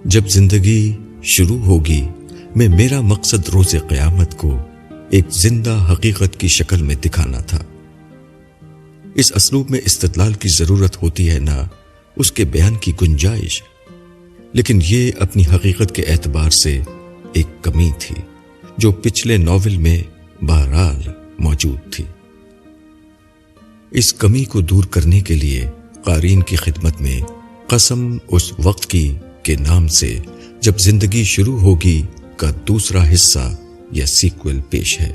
جب زندگی شروع ہوگی میں میرا مقصد روز قیامت کو ایک زندہ حقیقت کی شکل میں دکھانا تھا۔ اس اسلوب میں استدلال کی ضرورت ہوتی ہے، نہ اس کے بیان کی گنجائش، لیکن یہ اپنی حقیقت کے اعتبار سے ایک کمی تھی جو پچھلے ناول میں بہرحال موجود تھی۔ اس کمی کو دور کرنے کے لیے قارئین کی خدمت میں قسم اس وقت کی کے نام سے جب زندگی شروع ہوگی کا دوسرا حصہ یا سیکوئل پیش ہے۔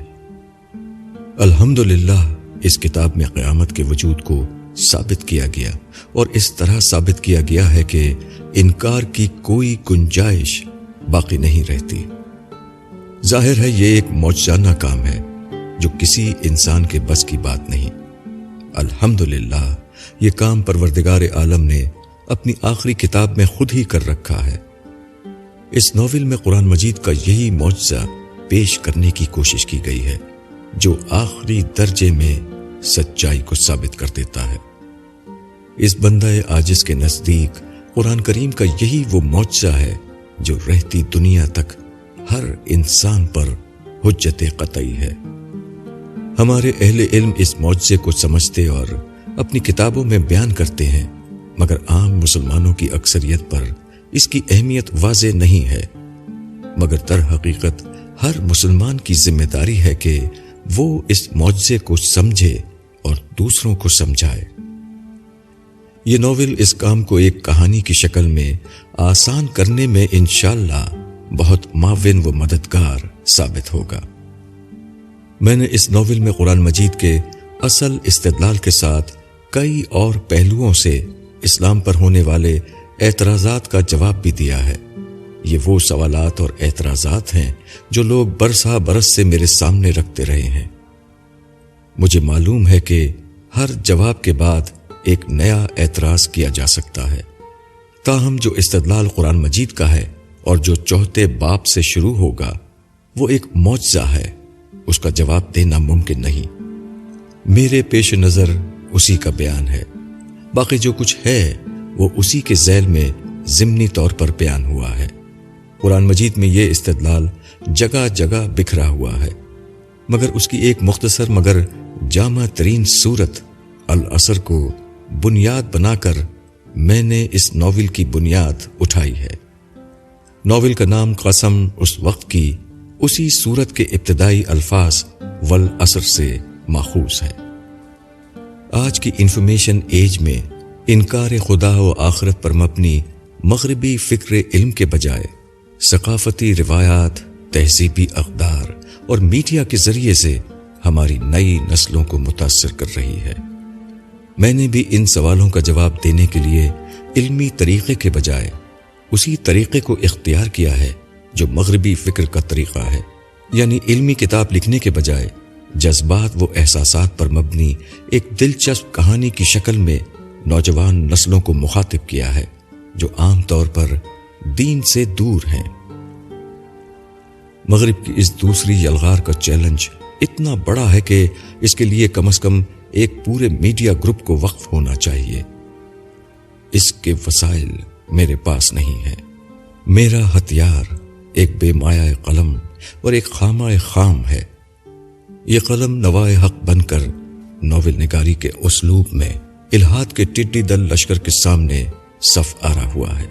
الحمدللہ اس کتاب میں قیامت کے وجود کو ثابت کیا گیا، اور اس طرح ثابت کیا گیا ہے کہ انکار کی کوئی گنجائش باقی نہیں رہتی۔ ظاہر ہے یہ ایک معجزانہ کام ہے جو کسی انسان کے بس کی بات نہیں۔ الحمدللہ یہ کام پروردگار عالم نے اپنی آخری کتاب میں خود ہی کر رکھا ہے۔ اس ناول میں قرآن مجید کا یہی معجزہ پیش کرنے کی کوشش کی گئی ہے جو آخری درجے میں سچائی کو ثابت کر دیتا ہے۔ اس بندہ عاجز کے نزدیک قرآن کریم کا یہی وہ معجزہ ہے جو رہتی دنیا تک ہر انسان پر حجت قطعی ہے۔ ہمارے اہل علم اس معجزے کو سمجھتے اور اپنی کتابوں میں بیان کرتے ہیں، مگر عام مسلمانوں کی اکثریت پر اس کی اہمیت واضح نہیں ہے۔ مگر در حقیقت ہر مسلمان کی ذمہ داری ہے کہ وہ اس معجزے کو سمجھے اور دوسروں کو سمجھائے۔ یہ ناول اس کام کو ایک کہانی کی شکل میں آسان کرنے میں انشاءاللہ بہت معاون و مددگار ثابت ہوگا۔ میں نے اس ناول میں قرآن مجید کے اصل استدلال کے ساتھ کئی اور پہلوؤں سے اسلام پر ہونے والے اعتراضات کا جواب بھی دیا ہے۔ یہ وہ سوالات اور اعتراضات ہیں جو لوگ برسا برس سے میرے سامنے رکھتے رہے ہیں۔ مجھے معلوم ہے کہ ہر جواب کے بعد ایک نیا اعتراض کیا جا سکتا ہے، تاہم جو استدلال قرآن مجید کا ہے اور جو چوتھے باب سے شروع ہوگا وہ ایک معجزہ ہے، اس کا جواب دینا ممکن نہیں۔ میرے پیش نظر اسی کا بیان ہے، باقی جو کچھ ہے وہ اسی کے ذیل میں ضمنی طور پر بیان ہوا ہے۔ قرآن مجید میں یہ استدلال جگہ جگہ بکھرا ہوا ہے، مگر اس کی ایک مختصر مگر جامع ترین صورت العصر کو بنیاد بنا کر میں نے اس ناول کی بنیاد اٹھائی ہے۔ ناول کا نام قسم اس وقت کی اسی صورت کے ابتدائی الفاظ والعصر سے ماخوذ ہے۔ آج کی انفارمیشن ایج میں انکار خدا و آخرت پر مبنی مغربی فکر علم کے بجائے ثقافتی روایات، تہذیبی اقدار اور میڈیا کے ذریعے سے ہماری نئی نسلوں کو متاثر کر رہی ہے۔ میں نے بھی ان سوالوں کا جواب دینے کے لیے علمی طریقے کے بجائے اسی طریقے کو اختیار کیا ہے جو مغربی فکر کا طریقہ ہے، یعنی علمی کتاب لکھنے کے بجائے جذبات و احساسات پر مبنی ایک دلچسپ کہانی کی شکل میں نوجوان نسلوں کو مخاطب کیا ہے جو عام طور پر دین سے دور ہیں۔ مغرب کی اس دوسری یلغار کا چیلنج اتنا بڑا ہے کہ اس کے لیے کم از کم ایک پورے میڈیا گروپ کو وقف ہونا چاہیے۔ اس کے وسائل میرے پاس نہیں ہے۔ میرا ہتھیار ایک بے مایہ قلم اور ایک خامہ خام ہے۔ یہ قلم نوائے حق بن کر ناول نگاری کے اسلوب میں الہاد کے ٹڈی دل لشکر کے سامنے صف آرا ہوا ہے۔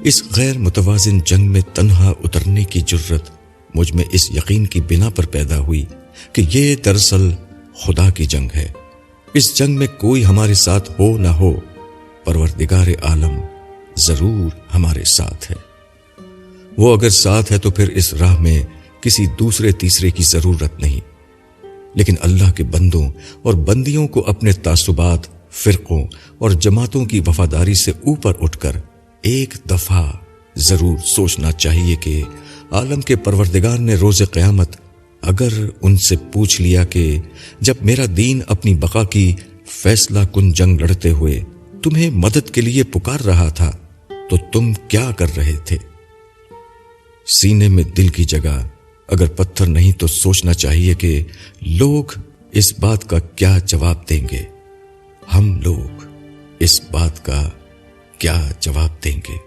اس غیر متوازن جنگ میں تنہا اترنے کی جرت مجھ میں اس یقین کی بنا پر پیدا ہوئی کہ یہ دراصل خدا کی جنگ ہے۔ اس جنگ میں کوئی ہمارے ساتھ ہو نہ ہو، پروردگار عالم ضرور ہمارے ساتھ ہے۔ وہ اگر ساتھ ہے تو پھر اس راہ میں کسی دوسرے تیسرے کی ضرورت نہیں، لیکن اللہ کے بندوں اور بندیوں کو اپنے تعصبات، فرقوں اور جماعتوں کی وفاداری سے اوپر اٹھ کر ایک دفعہ ضرور سوچنا چاہیے کہ عالم کے پروردگار نے روز قیامت اگر ان سے پوچھ لیا کہ جب میرا دین اپنی بقا کی فیصلہ کن جنگ لڑتے ہوئے تمہیں مدد کے لیے پکار رہا تھا تو تم کیا کر رہے تھے؟ سینے میں دل کی جگہ اگر پتھر نہیں تو سوچنا چاہیے کہ لوگ اس بات کا کیا جواب دیں گے، ہم لوگ اس بات کا کیا جواب دیں گے۔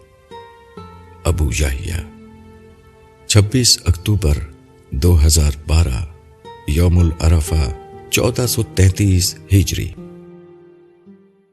ابو یحییٰ 26 اکتوبر 2012 یوم العرفہ 1433 ہجری